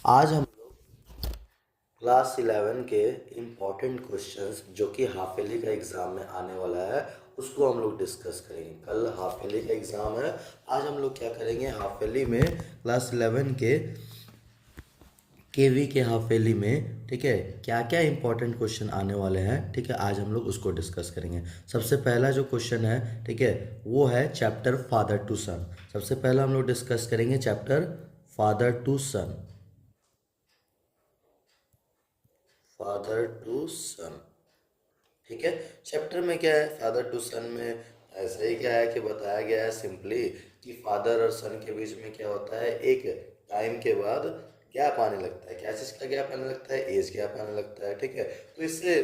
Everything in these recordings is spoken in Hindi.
आज हम क्लास 11 के इम्पॉर्टेंट क्वेश्चंस जो कि हाफ ईयरली का एग्ज़ाम में आने वाला है उसको हम लोग डिस्कस करेंगे। कल हाफ ईयरली का एग्ज़ाम है, आज हम लोग क्या करेंगे, हाफ ईयरली में क्लास 11 के केवी के हाफ ईयरली में, ठीक है, क्या क्या इंपॉर्टेंट क्वेश्चन आने वाले हैं, ठीक है, आज हम लोग उसको डिस्कस करेंगे। सबसे पहला जो क्वेश्चन है, ठीक है, वो है चैप्टर फादर टू सन। सबसे पहला हम लोग डिस्कस करेंगे chapter father to son. Father to son, ठीक है। चैप्टर में क्या है, फादर टू सन में ऐसे ही क्या है कि बताया गया है सिंपली कि फादर और सन के बीच में क्या होता है, एक टाइम के बाद गैप आने लगता है। क्या चीज़ का गैप आने लगता है, एज गैप आने लगता है, ठीक है। तो इससे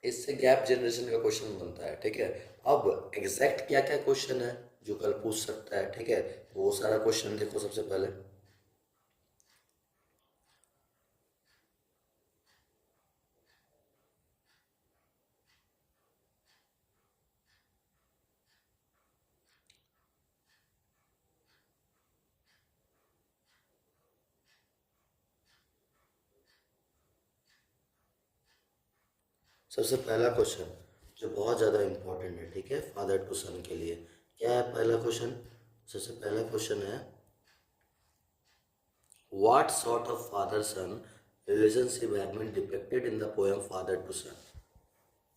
इससे गैप जनरेशन का क्वेश्चन बनता है, ठीक है। अब एग्जैक्ट क्या क्या क्वेश्चन है जो कल पूछ सकता है, ठीक है, वो सारा क्वेश्चन देखो। सबसे पहले सबसे पहला क्वेश्चन जो बहुत ज़्यादा इम्पोर्टेंट है, ठीक है, फादर टू सन के लिए, क्या है पहला क्वेश्चन। सबसे पहला क्वेश्चन है, what sort of father son relationship have been depicted in the poem father to son.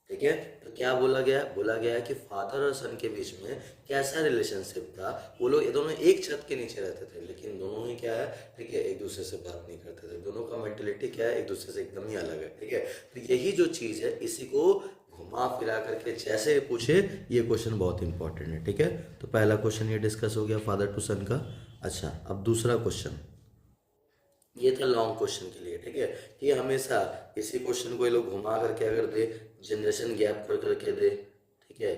ठीक है, तो क्या बोला गया है कि फादर और सन के बीच में कैसा रिलेशनशिप था। वो लोग ये दोनों एक छत के नीचे रहते थे, लेकिन दोनों ही क्या है, ठीक है, एक दूसरे से बात नहीं करते थे। दोनों का मेंटेलिटी क्या है, एक दूसरे से एकदम ही अलग है, ठीक है। तो यही जो चीज़ है, इसी को घुमा फिरा करके जैसे पूछे, ये क्वेश्चन बहुत इंपॉर्टेंट है, ठीक है। तो पहला क्वेश्चन ये डिस्कस हो गया फादर टू सन का। अच्छा, अब दूसरा क्वेश्चन, ये था लॉन्ग क्वेश्चन के लिए, ठीक है, कि हमेशा इसी क्वेश्चन को ये लोग घुमा करके अगर दे, जनरेशन गैप कर करके दे, ठीक है,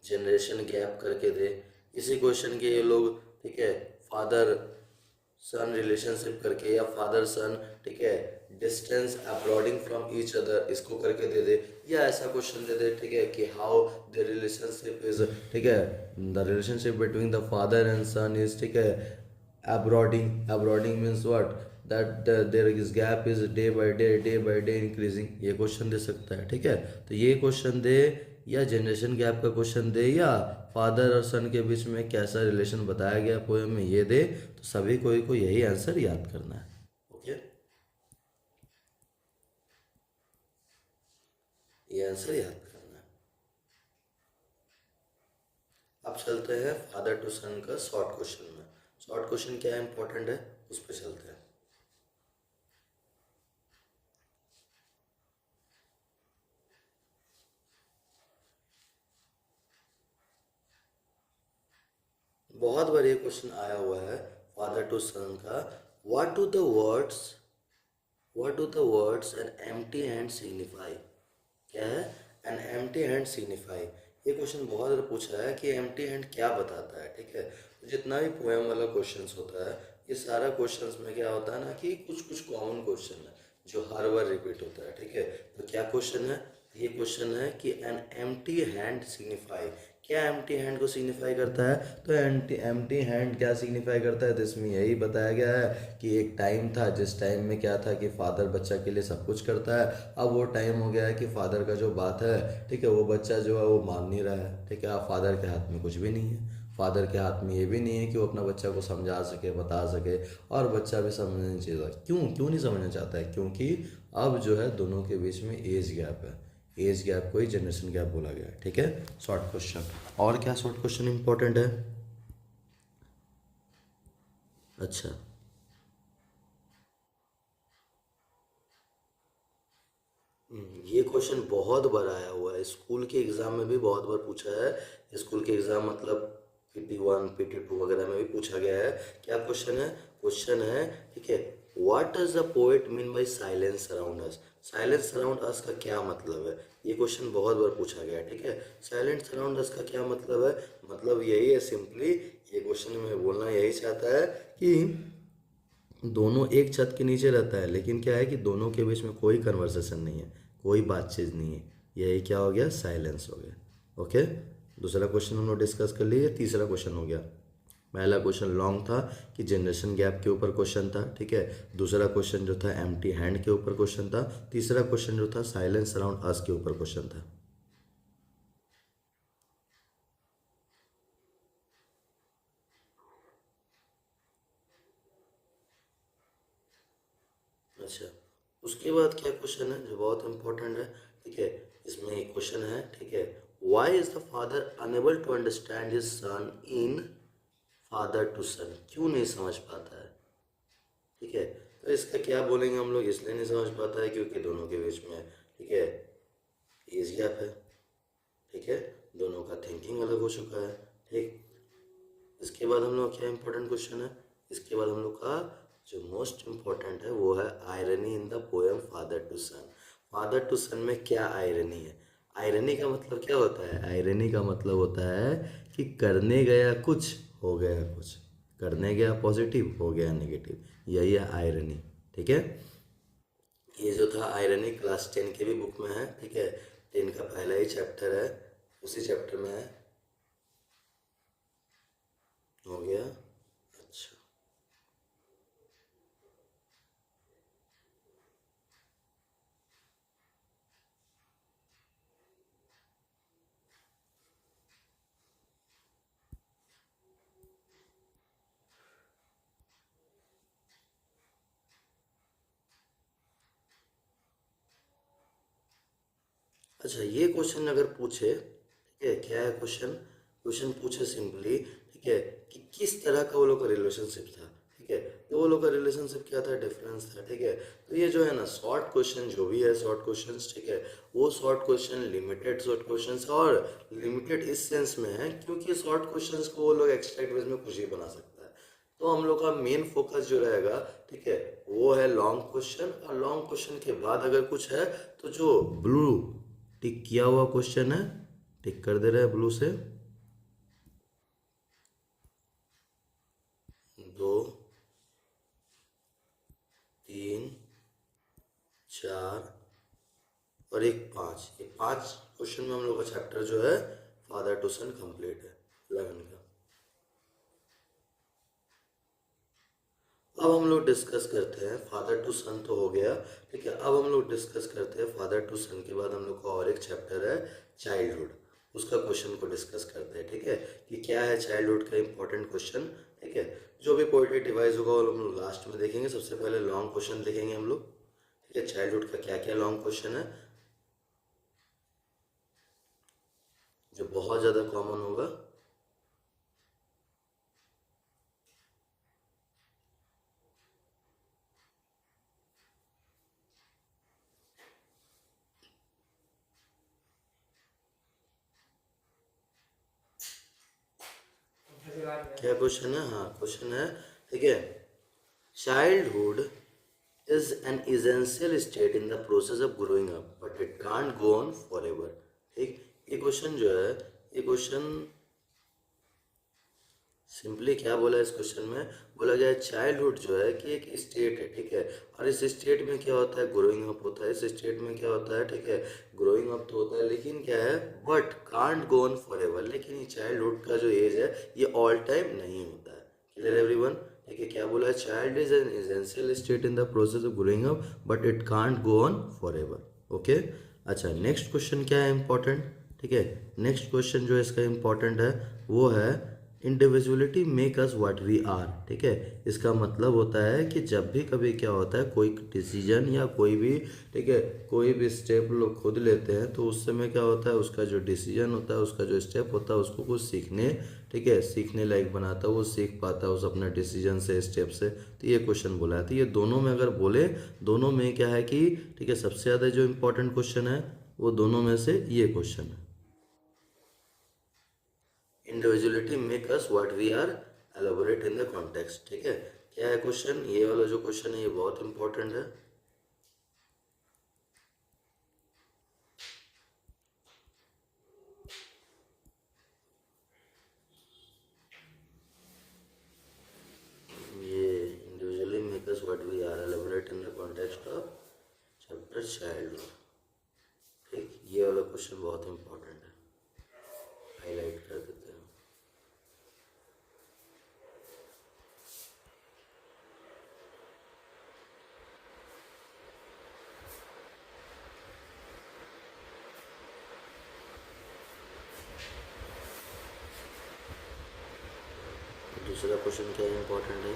जनरेशन गैप करके दे, इसी क्वेश्चन के ये लोग, ठीक है, फादर सन रिलेशनशिप करके, या फादर सन, ठीक है, डिस्टेंस अब्रॉडिंग फ्रॉम ईच अदर, इसको करके दे दे, या ऐसा क्वेश्चन दे दे, ठीक है, कि हाउ द रिलेशनशिप इज, ठीक है, the relationship between the father and son is, ठीक है, abroading means what, that there is gap is day by day increasing, ये क्वेश्चन दे सकता है, ठीक है। तो ये क्वेश्चन दे, या जनरेशन गैप का क्वेश्चन दे, या फादर और सन के बीच में कैसा रिलेशन बताया गया पोएम में, ये दे, तो सभी को यही आंसर याद करना है। ओके, ये आंसर याद करना है। अब चलते हैं फादर टू सन का शॉर्ट क्वेश्चन में। शॉर्ट क्वेश्चन क्या इंपॉर्टेंट है, उस पर चलते हैं। बहुत बार ये क्वेश्चन आया हुआ है फादर टू सन का, what do the words an empty hand signify. क्या है, एन एम्प्टी हैंड सिग्निफाई। ये क्वेश्चन बहुत बार पूछा है कि एम्प्टी हैंड क्या बताता है, ठीक है। तो जितना भी पोएम वाला क्वेश्चंस होता है, ये सारा क्वेश्चंस में क्या होता है ना, कि कुछ कुछ कॉमन क्वेश्चन है जो हर बार रिपीट होता है, ठीक है। तो क्या क्वेश्चन है, ये क्वेश्चन है कि एन एम्प्टी हैंड सिग्निफाई, क्या एम्प्टी हैंड को सिग्निफाई करता है। तो एम्प्टी हैंड क्या सिग्निफाई करता है, तो इसमें यही बताया गया है कि एक टाइम था जिस टाइम में क्या था कि फादर बच्चा के लिए सब कुछ करता है। अब वो टाइम हो गया है कि फादर का जो बात है, ठीक है, वो बच्चा जो है वो मान नहीं रहा है, ठीक है। अब फादर के हाथ में कुछ भी नहीं है, फादर के हाथ में ये भी नहीं है कि वो अपना बच्चा को समझा सके, बता सके, और बच्चा भी समझना नहीं चाहिए। क्यों नहीं समझना चाहता है, क्योंकि अब जो है दोनों के बीच में एज गैप है। एज गैप को ही जनरेशन गैप बोला गया है, ठीक है। शॉर्ट क्वेश्चन, और क्या शॉर्ट क्वेश्चन इंपॉर्टेंट है। अच्छा, ये क्वेश्चन बहुत बार आया हुआ है, स्कूल के एग्जाम में भी बहुत बार पूछा है। स्कूल के एग्जाम मतलब PT1 PT2 वगैरह में भी पूछा गया है। क्या क्वेश्चन है, ठीक है, what does the poet mean by silence around us. Silence around us का क्या मतलब है, ये क्वेश्चन बहुत बार पूछा गया है, ठीक है। साइलेंस अराउंड अस का क्या मतलब है, मतलब यही है सिंपली, ये क्वेश्चन में बोलना यही चाहता है कि दोनों एक छत के नीचे रहता है, लेकिन क्या है कि दोनों के बीच में कोई कन्वर्सेशन नहीं है, कोई बातचीत नहीं है। यही क्या हो गया, साइलेंस हो गया। ओके, दूसरा क्वेश्चन हम लोग डिस्कस कर लिए, तीसरा क्वेश्चन हो गया। पहला क्वेश्चन लॉन्ग था कि जनरेशन गैप के ऊपर क्वेश्चन था, ठीक है। दूसरा क्वेश्चन जो था एम्प्टी हैंड के ऊपर क्वेश्चन था। तीसरा क्वेश्चन जो था साइलेंस अराउंड अस के ऊपर क्वेश्चन था। अच्छा, उसके बाद क्या क्वेश्चन है जो बहुत इंपॉर्टेंट है, ठीक है। इसमें एक क्वेश्चन है, ठीक है, why is the father unable to understand his son in father to son, क्यों नहीं समझ पाता है, ठीक है। तो इसका क्या बोलेंगे हम लोग, इसलिए नहीं समझ पाता है क्योंकि दोनों के बीच में, ठीक है, एज गैप है, ठीक है, दोनों का थिंकिंग अलग हो चुका है, ठीक। इसके बाद हम लोग क्या इंपॉर्टेंट क्वेश्चन है, इसके बाद हम लोग का जो मोस्ट इम्पोर्टेंट है वो है irony in the poem father to son. Father to son में क्या आयरनी है, आयरनी का मतलब क्या होता है, आयरनी का मतलब होता है कि करने गया कुछ हो गया कुछ, करने गया पॉजिटिव हो गया नेगेटिव, यही है आयरनी, ठीक है। ये जो था आयरनी क्लास 10 के भी बुक में है, ठीक है। 10 का पहला ही चैप्टर है, उसी चैप्टर में है, हो गया। अच्छा, अच्छा, ये क्वेश्चन अगर पूछे, ठीक है, क्या है क्वेश्चन, क्वेश्चन पूछे सिंपली, ठीक है, कि किस तरह का वो लोग का रिलेशनशिप था, ठीक है, तो वो लोग का रिलेशनशिप क्या था, डिफरेंस था, ठीक है। तो ये जो है ना शॉर्ट क्वेश्चन जो भी है, शॉर्ट क्वेश्चन, ठीक है, वो short question limited short question और लिमिटेड इस सेंस में है क्योंकि शॉर्ट क्वेश्चन को वो लोग एक्सट्रैक्ट वेज में कुछ ही बना सकता है। तो हम लोग का मेन फोकस जो रहेगा, ठीक है, वो है लॉन्ग क्वेश्चन, और लॉन्ग क्वेश्चन के बाद अगर कुछ है तो जो ब्लू टिक किया हुआ क्वेश्चन है, टिक कर दे रहे हैं ब्लू से, दो, तीन, चार और एक पाँच, ये पांच क्वेश्चन में हम लोग का चैप्टर जो है फादर टू सन कंप्लीट है, 11 का। अब हम लोग डिस्कस करते हैं फादर टू सन तो हो गया, ठीक है। अब हम लोग डिस्कस करते हैं फादर टू सन के बाद हम लोग का और एक चैप्टर है चाइल्डहुड, उसका क्वेश्चन को डिस्कस करते हैं, ठीक है, कि क्या है चाइल्डहुड का इंपॉर्टेंट क्वेश्चन, ठीक है। जो भी पोइट्री डिवाइस होगा वो हम लोग लास्ट में देखेंगे, सबसे पहले लॉन्ग क्वेश्चन देखेंगे हम लोग, ठीक है, चाइल्डहुड का क्या क्या लॉन्ग क्वेश्चन है जो बहुत ज़्यादा कॉमन होगा। क्या क्वेश्चन है, हाँ क्वेश्चन है, ठीक है, childhood is an essential state in the process of growing up but it can't go on forever, ठीक। ये क्वेश्चन जो है, ये क्वेश्चन सिंपली क्या बोला इस क्वेश्चन में, बोला गया है चाइल्डहुड जो है कि एक स्टेट है, ठीक है, और इस स्टेट में क्या होता है, ग्रोइंग अप होता है, इस स्टेट में क्या होता है, ठीक है, ग्रोइंग अप तो होता है, लेकिन क्या है, but can't go on for ever, लेकिन ये चाइल्डहुड का जो एज है ये ऑल टाइम नहीं होता है। क्लियर एवरीवन, ठीक है, क्या बोला है, child is an essential state in the process of growing up but it can't go on for ever, okay. अच्छा, नेक्स्ट क्वेश्चन क्या है इंपॉर्टेंट, ठीक है, नेक्स्ट क्वेश्चन जो इसका इंपॉर्टेंट है वो है individuality make us what we are, ठीक है। इसका मतलब होता है कि जब भी कभी क्या होता है कोई डिसीजन या कोई भी, ठीक है, कोई भी स्टेप लोग खुद लेते हैं तो उस समय क्या होता है, उसका जो डिसीजन होता है, उसका जो स्टेप होता है उसको कुछ सीखने, ठीक है, सीखने लायक बनाता है, वो सीख पाता है उस अपने डिसीजन से, स्टेप से। तो ये क्वेश्चन बोला है, तो ये दोनों में अगर बोले, दोनों में क्या है कि, ठीक है, सबसे ज़्यादा जो इम्पोर्टेंट क्वेश्चन है वो दोनों में से ये क्वेश्चन है, individuality make us what we are, elaborate in the context, ठीक है। क्या है क्वेश्चन, ये वाला जो क्वेश्चन है ये बहुत इंपॉर्टेंट है, ये individually make us what we are, elaborate in the context of chapter childhood, ठीक, ये वाला क्वेश्चन बहुत इंपॉर्टेंट है, हाईलाइट कर देते हैं। दूसरा क्वेश्चन क्या इम्पोर्टेंट है?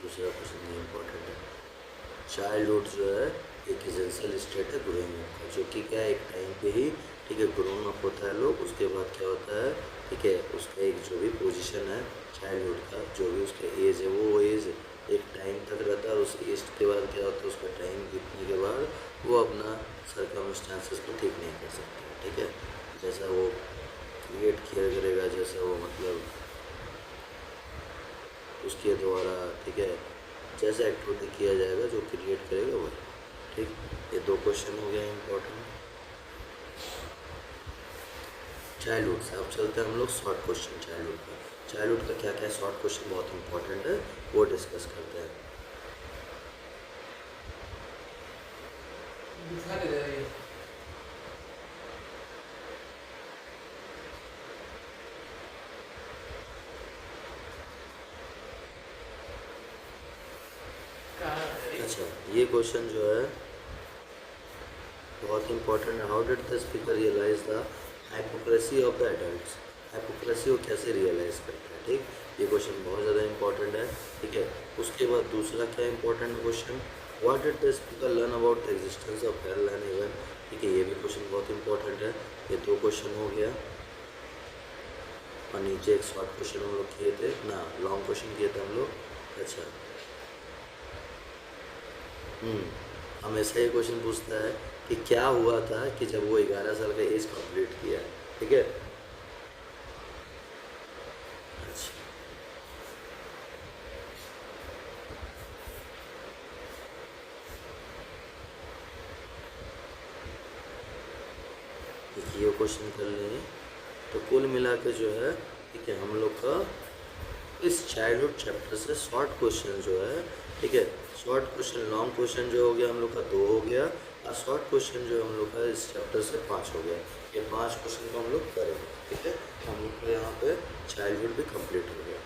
दूसरा क्वेश्चन ये इम्पोर्टेंट है, चाइल्डहुड जो है एक एसेंशियल स्टेट है ग्रोइंग अप का, जो कि क्या है एक टाइम पे ही, ठीक है, ग्रोन अप होता है लोग, उसके बाद क्या होता है, ठीक है, उसका एक जो भी पोजीशन है चाइल्डहुड का, जो भी उसका एज है वो एज एक टाइम तक रहता है, और उस एज के बाद क्या होता है, उसका टाइम बीतने के बाद वो अपना सर्कमस्टांसेस को ठीक नहीं कर सकता, ठीक है, जैसा वो क्रिएट किया करेगा, जैसा वो मतलब उसके द्वारा, ठीक है, जैसा एक्टिविटी किया जाएगा जो क्रिएट करेगा वो, ठीक। ये दो क्वेश्चन हो गया इम्पोर्टेंट चाइल्डहुड से। अब चलते हैं हम लोग शॉर्ट क्वेश्चन चाइल्डहुड का। चाइल्डहुड का क्या क्या शॉर्ट क्वेश्चन बहुत इंपॉर्टेंट है वो डिस्कस करते हैं। अच्छा, ये क्वेश्चन जो है बहुत इंपॉर्टेंट है। How did the speaker realise the hypocrisy of the adults? Hypocrisy को कैसे रियलाइज करता है, ठीक, ये क्वेश्चन बहुत ज़्यादा इंपॉर्टेंट है, ठीक है। उसके बाद दूसरा क्या important question, what did the speaker learn about the existence of hell and heaven? ठीक है, ये भी क्वेश्चन बहुत इंपॉर्टेंट है। ये दो क्वेश्चन हो गया, और नीचे एक शॉर्ट क्वेश्चन हम लोग किए थे ना, लॉन्ग क्वेश्चन किए थे हम लोग। अच्छा, हमेशा ये क्वेश्चन पूछता है कि क्या हुआ था कि जब वो 11 साल का एज कंप्लीट किया, ठीक है। अच्छा, ये क्वेश्चन कर लेंगे। तो कुल मिला के जो है, ठीक है, हम लोग का इस चाइल्डहुड चैप्टर से शॉर्ट क्वेश्चन जो है, ठीक है, शॉर्ट क्वेश्चन, लॉन्ग क्वेश्चन जो हो गया हम लोग का 2 हो गया, और शॉर्ट क्वेश्चन जो हम लोग का इस चैप्टर से 5 हो गया। ये 5 क्वेश्चन को हम लोग करेंगे, ठीक है। हम लोग का यहाँ पे चाइल्डहुड भी कंप्लीट हो गया।